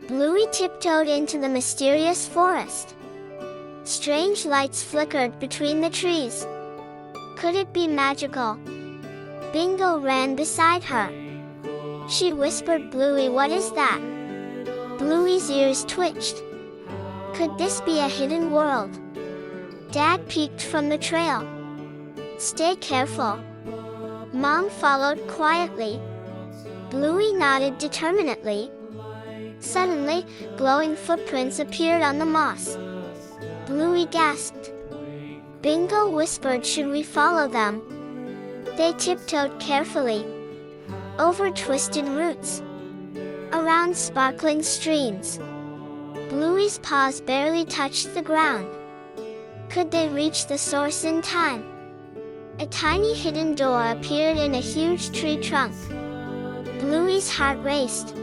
Bluey tiptoed into the mysterious forest. Strange lights flickered between the trees. Could it be magical? Bingo ran beside her. She whispered, "Bluey, what is that?" Bluey's ears twitched. Could this be a hidden world? Dad peeked from the trail. "Stay careful." Mom followed quietly. Bluey nodded determinedly. Suddenly, glowing footprints appeared on the moss. Bluey gasped. Bingo whispered, "Should we follow them?" They tiptoed carefully. Over twisted roots. Around sparkling streams. Bluey's paws barely touched the ground. Could they reach the source in time? A tiny hidden door appeared in a huge tree trunk. Bluey's heart raced.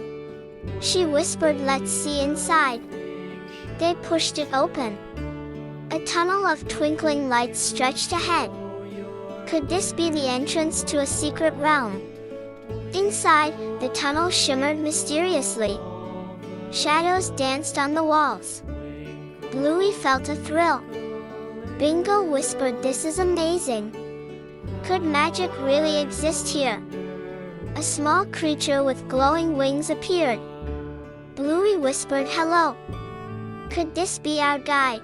She whispered, "Let's see inside." They pushed it open. A tunnel of twinkling lights stretched ahead. Could this be the entrance to a secret realm? Inside, the tunnel shimmered mysteriously. Shadows danced on the walls. Bluey felt a thrill. Bingo whispered, "This is amazing. Could magic really exist here?" A small creature with glowing wings appeared. Bluey whispered, "Hello. Could this be our guide?"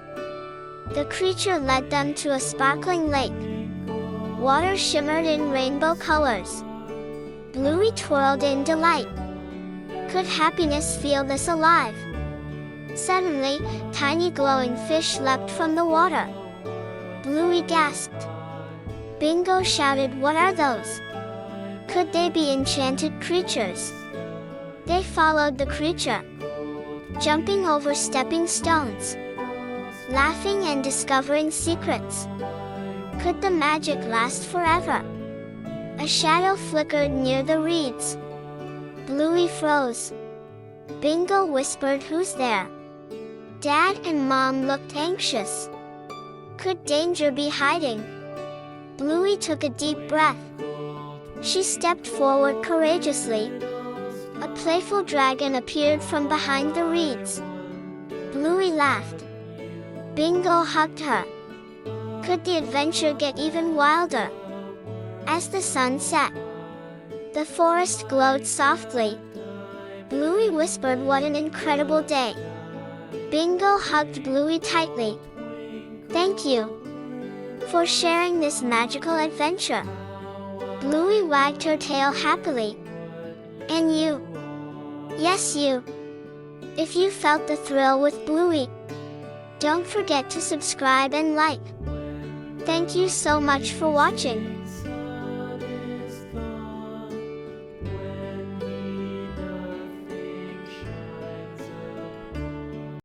The creature led them to a sparkling lake. Water shimmered in rainbow colors. Bluey twirled in delight. Could happiness feel this alive? Suddenly, tiny glowing fish leapt from the water. Bluey gasped. Bingo shouted, "What are those?" Could they be enchanted creatures? They followed the creature, jumping over stepping stones, laughing and discovering secrets. Could the magic last forever? A shadow flickered near the reeds. Bluey froze. Bingo whispered, "Who's there?" Dad and Mom looked anxious. Could danger be hiding? Bluey took a deep breath. She stepped forward courageously. A playful dragon appeared from behind the reeds. Bluey laughed. Bingo hugged her. Could the adventure get even wilder? As the sun set, the forest glowed softly. Bluey whispered, "What an incredible day." Bingo hugged Bluey tightly. "Thank you for sharing this magical adventure." Bluey wagged her tail happily. "And you?" "Yes, you." If you felt the thrill with Bluey, don't forget to subscribe and like. Thank you so much for watching.